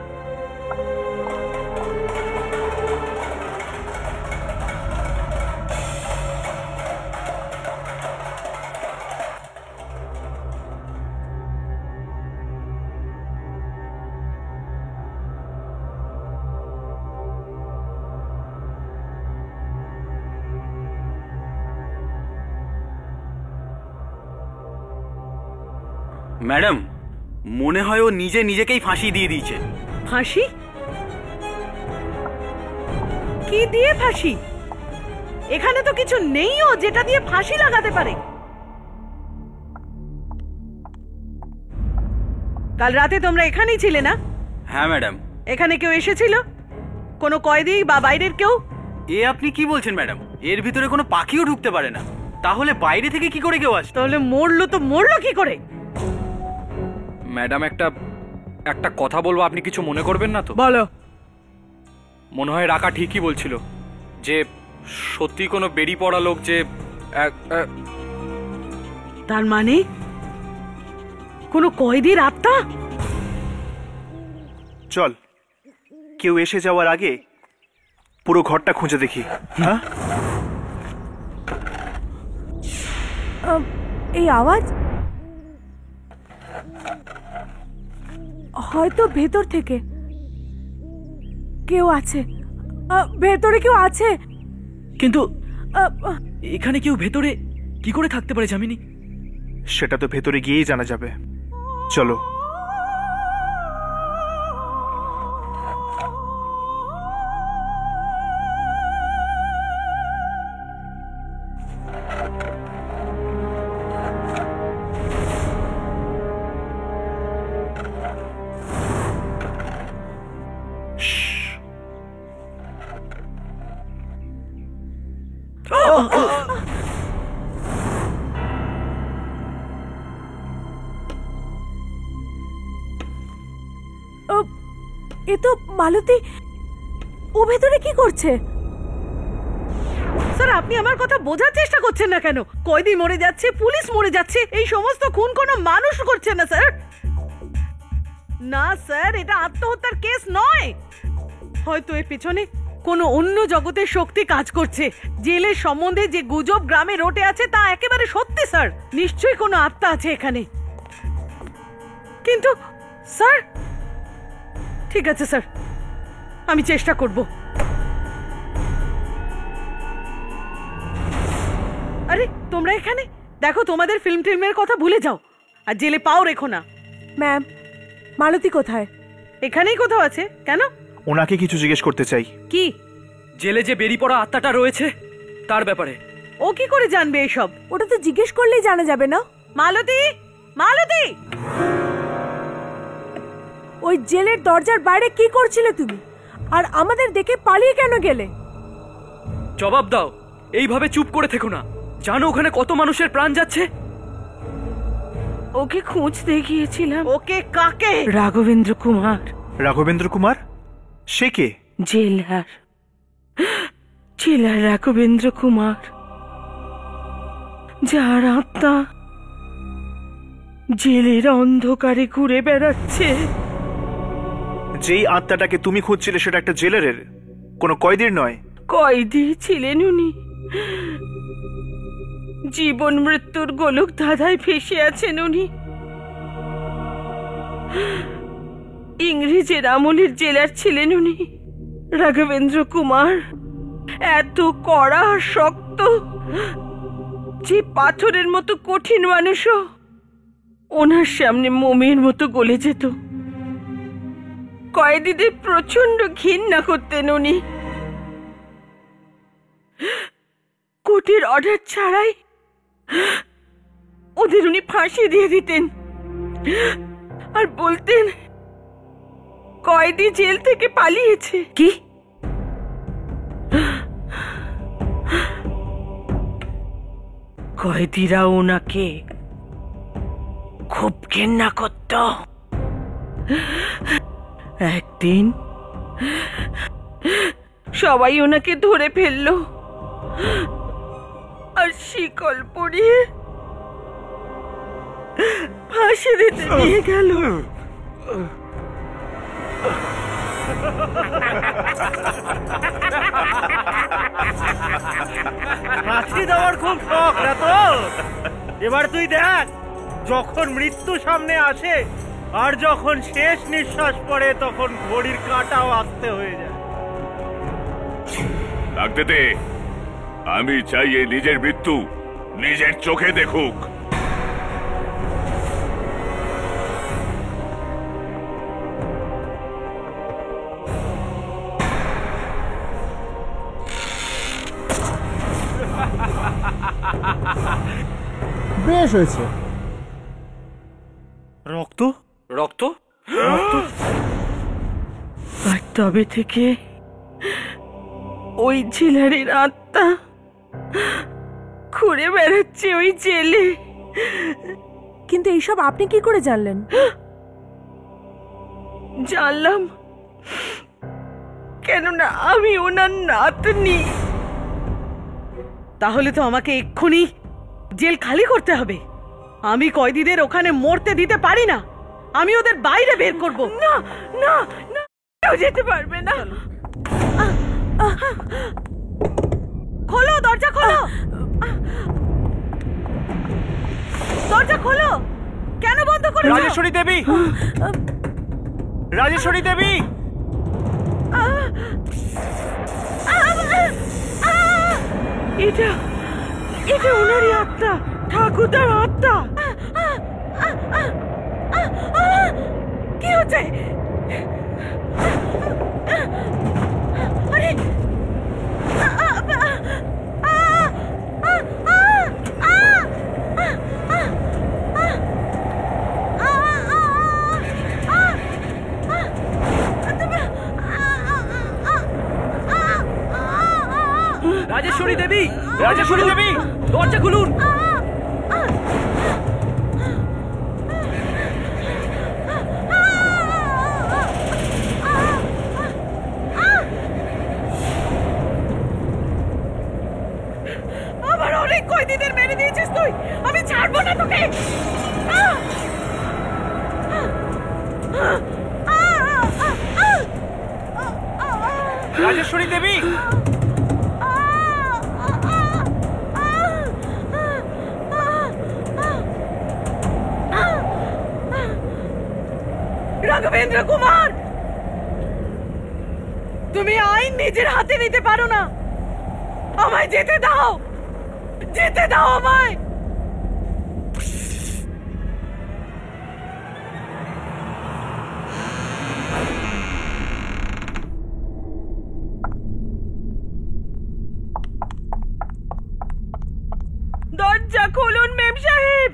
ম্যাডাম, মনে হয় ও নিজেকেই ফাঁসি দিয়ে দিয়েছে। ফাঁসি? কি দিয়ে ফাঁসি? এখানে তো কিছু নেইও যেটা দিয়ে ফাঁসি লাগাতে পারে। কাল রাতে তোমরা এখানেই ছিলে না? হ্যাঁ ম্যাডাম। এখানে কেউ এসেছিল? কোনো কয়েদি বা বাইরের কেউ? এ আপনি কি বলছেন ম্যাডাম? এর ভিতরে কোনো পাখিও ঢুকতে পারে না, তাহলে বাইরে থেকে কি করে কেউ আসে? তাহলে মরলো তো মরলো কি করে? ম্যাডাম, একটা কথা বলবো, আপনি কিছু মনে করবেন না তো? বলো। মনে হয় রাকা ঠিকই বলছিল যে সত্যি কোনো বেরি পড়া লোক যে তার মানে কোনো কয়েদির আত্মা? চল, কেউ এসে যাওয়ার আগে পুরো ঘরটা খুঁজে দেখি। হ্যাঁ, এই আওয়াজ হয়তো ভেতর থেকে কেউ আছে। ভেতরে কেউ আছে। কিন্তু এখানে কেউ ভেতরে কি করে থাকতে পারে জামিনী? সেটা তো ভেতরে গিয়েই জানা যাবে। চলো। এ তো মালতী, ও ভেতরে কি করছে? স্যার, আপনি আমার কথা বোঝার চেষ্টা করছেন না কেন? কয়েদি মরে যাচ্ছে, পুলিশ মরে যাচ্ছে, এই সমস্ত খুন কোনো মানুষ করছে না স্যার। না স্যার, এটা আত্মহত্যার কেস নয়। হয়তো এর পেছনে কোনো অন্য জগতের শক্তি কাজ করছে। জেলের সম্বন্ধে যে গুজব গ্রামে রটে আছে তা একেবারে সত্যি স্যার। নিশ্চয়ই কোনো আত্মা আছে এখানে। কিন্তু স্যার, ঠিক আছে স্যার, আমি চেষ্টা করব। আরে তোমরা এখানে দেখো, তোমাদের ফিল্মের কথা ভুলে যাও আর জেলে পাও রেখো না। ম্যাম, মালতী কোথায়? এখানেই কোথাও আছে। কেন? ওনাকে কিছু জিজ্ঞেস করতে চাই। কি? জেলে যে বেরিয়ে পড়া আত্মাটা রয়েছে তার ব্যাপারে। ও কি করে জানবে এসব? ওটা তো জিজ্ঞেস করলেই জানা যাবে না? মালতী, মালতী! ওই জেলের দরজার বাইরে কি করছিলে তুমি? আর আমাদের দেখে পালিয়ে কেন গেলে? জবাব দাও, এইভাবে চুপ করে থেকো না। জানো ওখানে কত মানুষের প্রাণ যাচ্ছে? ওকে খুঁজতে গিয়েছিলাম। ওকে? কাকে? রাঘবেন্দ্র কুমার। রাঘবেন্দ্র কুমার? সে কে? জেলার রাঘবেন্দ্র কুমার, যার আত্মা জেলের অন্ধকারে ঘুরে বেড়াচ্ছে। যেই আত্মাটাকে তুমি খুঁজছিলে সেটা একটা জেলারের, কোনো কয়েদির নয়। কয়েদি ছিলেন উনি। জীবন মৃত্যুর গোলক ধাঁধায় ফেসে আছেন উনি। ইংরেজের আমলের জেলার ছিলেন উনি। রাঘবেন্দ্র কুমার এত কড়া আর শক্ত যে পাথরের মতো কঠিন মানুষও ওনার সামনে মোমের মতো গলে যেত। কয়েদিদের প্রচন্ড ঘৃণা করতেন উনি। কোর্টের অর্ডার ছাড়াই ওদের উনি ফাঁসি দিয়ে দিতেন আর বলতেন কয়েদি জেল থেকে পালিয়েছে। কি? কয়েদিরা ওনাকে খুব ঘৃণা করত। একদিন সবাই ওনাকে ধরে ফেললো আর শিকল পরিয়ে ফাঁসি দিতে নিয়ে গেল। ফাঁসি দেওয়ার খুব শখ না তো? এবার তুই দেখ, যখন মৃত্যু সামনে আসে আর যখন শেষ নিঃশ্বাস পড়ে তখন ঘড়ির কাঁটাও আস্তে হয়ে যায়। লাগতে দে, আমি চাই এই নিজের মৃত্যু নিজের চোখে দেখুক। বেশ হয়েছে। রক্ত রক্ত রক্ত। আর তবে থেকে ওই জেলারের আত্মা ঘুরে বেড়াচ্ছে ওই জেলে। কিন্তু এইসব আপনি কি করে জানলেন? জানলাম কেননা আমি ওনার নাতনি। তাহলে তো আমাকে এক্ষুনি জেল খালি করতে হবে। আমি কয়েদিদের ওখানে মরতে দিতে পারি না। আমি ওদের বাইরে বের করব। না না না, কেউ যেতে পারবে না। খোলো, দরজা খোলো, দরজা খোলো। কেন বন্ধ করেছো? রাজেশ্বরী দেবী, রাজেশ্বরী দেবী! এটা এটা ওনারই আত্মা, ঠাকুরদার আত্মা। কি হচ্ছে? আরে রাজেশ্বরী দেবী, রাজেশ্বরী দেবী, দরজা খুলুন। আবার অনেক কয়েদিদের মেরে দিয়েছিস তুই, আমি ছাড়বো না তোকে। রাজেশ্বরী দেবী, রাঘবেন্দ্র কুমার, তুমি আইন নিজের হাতে নিতে পারো না। আমায় যেতে দাও, যেতে দাও আমায়। দরজা খুলুন মেম সাহেব।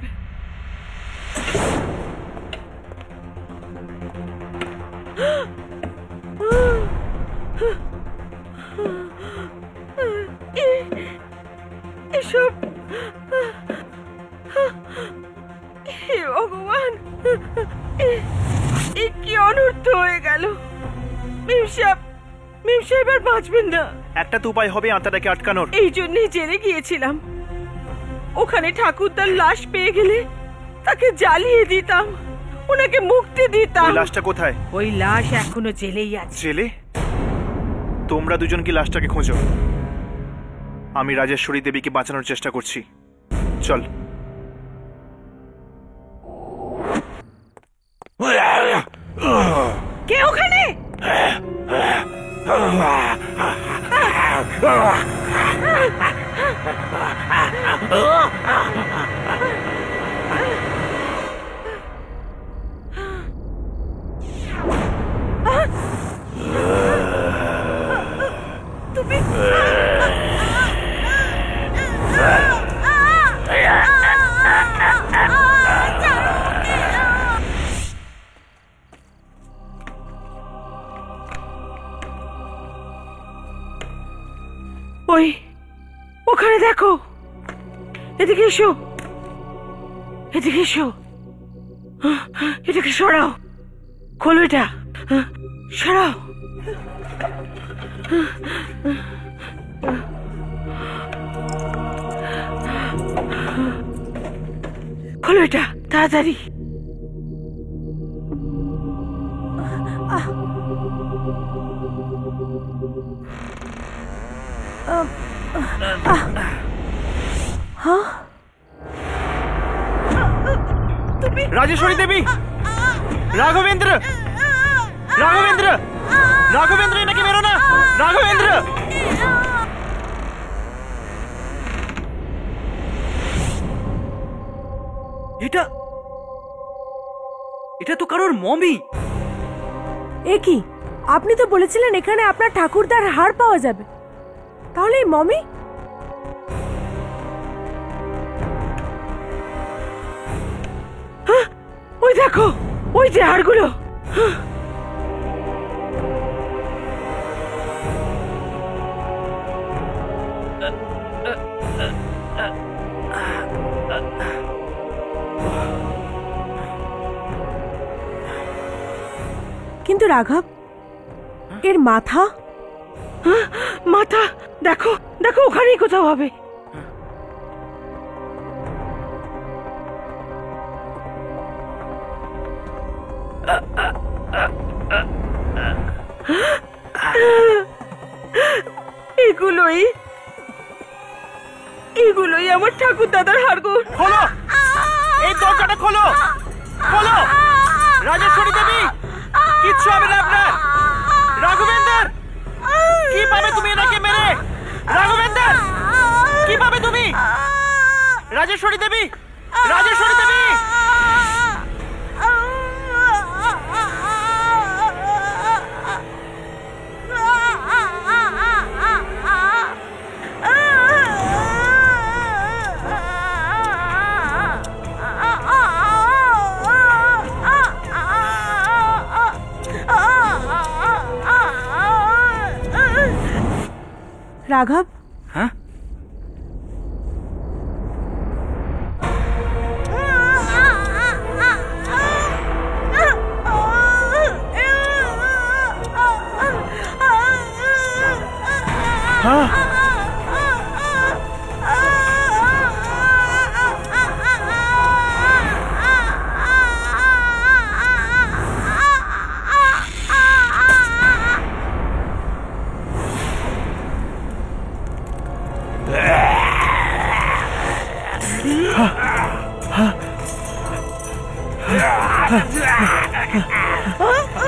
এসব হে ভগবান, কি অনর্থ হয়ে গেল। মেম সাহেব আর বাঁচবেন না। একটা তো উপায় হবে আত্মাটাকে আটকানোর। এই জন্যই জেলে গিয়েছিলাম। ওখানে ঠাকুরদার লাশ পেয়ে গেলে তাকে জ্বালিয়ে দিতাম, ওনাকে মুক্তি দিতাম। লাশটা কোথায়? ওই লাশ এখনো জেলেই আছে। জেলে? তোমরা দুজন কি লাশটাকে খোঁজো, আমি রাজেশ্বরী দেবীকে বাঁচানোর চেষ্টা করছি। চল। কে ওখানে? তুমি ওখানে দেখো, এদিকে এসো, এদিকে এসো, এটাকে সরাও, খোলো এটা, সরাও। খোলো এটা তাড়াতাড়ি। রাজেশ্বরী দেবী, রাঘবেন্দ্র, রাঘবেন্দ্র, রাঘবেন্দ্র, এটাকে মেরো না, রাঘবেন্দ্র। এটা তো কারোর মমি। এ কি, আপনি তো বলেছিলেন এখানে আপনার ঠাকুরদার হাড় পাওয়া যাবে, তাহলে এই মমি? ওই দেখো, ওই যে হাড়গুলো। কিন্তু রাঘব, এর মাথা? মাথা দেখো, দেখো ওখানেই কোথাও হবে। এগুলোই আমার ঠাকুর দাদার হাড়গোড়। খোলো এই দরজাটা, খোলো, খোলো। রাজেশ্বরী দেবী, কিচ্ছু হবে না আপনার। রাঘবেন্দ্র, কি পাবে তুমি এনাকে মেরে? রাঘবেন্দ্র, কি পাবে তুমি? রাজেশ্বরী দেবী, রাজেশ্বরী দেবী। রাঘব, হ্যাঁ?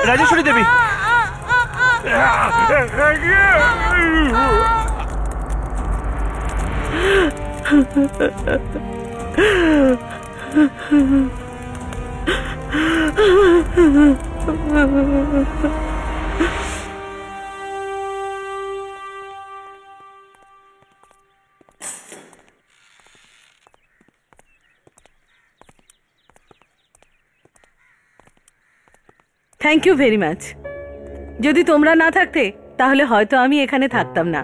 রাজেশ্বরী দেবী, থ্যাংক ইউ ভেরি মাচ। যদি তোমরা না থাকতে তাহলে হয়তো আমি এখানে থাকতাম না।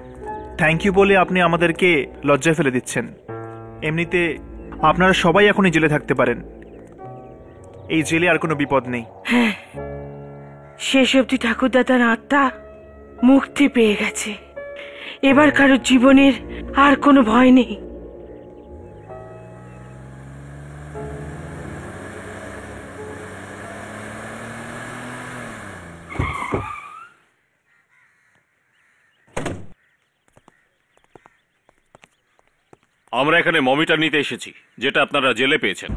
থ্যাংক ইউ বলে আপনি আমাদেরকে লজ্জায় ফেলে দিচ্ছেন। এমনিতে আপনারা সবাই এখন এই জেলে থাকতে পারেন, এই জেলে আর কোনো বিপদ নেই। হ্যাঁ, শেষ অবধি ঠাকুরদাদার আত্মা মুক্তি পেয়ে গেছে। এবার কারোর জীবনের আর কোনো ভয় নেই। আমরা এখানে মমিটার নিতে এসেছি, যেটা আপনারা জেলে পেয়েছেন।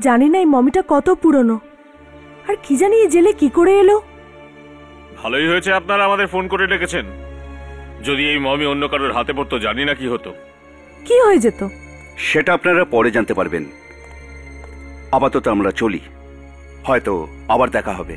জানি না এই মমিটা কত পুরনো, আর কি জানি এই জেলে কি করে এলো। ভালোই হয়েছে আপনারা আমাদের ফোন করে ডেকেছেন। যদি এই মমি অন্য কারোর হাতে পড়তো, জানি না কি হতো। কি হয়ে যেত সেটা আপনারা পরে জানতে পারবেন। আপাতত আমরা চলি, হয়তো আবার দেখা হবে।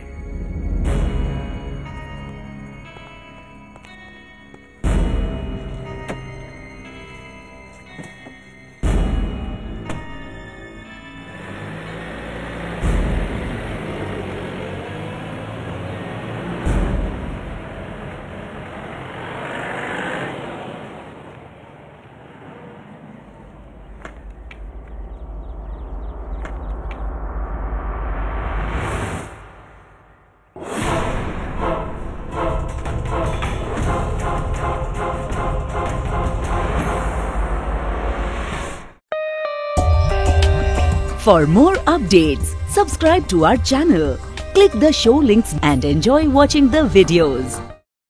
For more updates, subscribe to our channel, click the show links and enjoy watching the videos.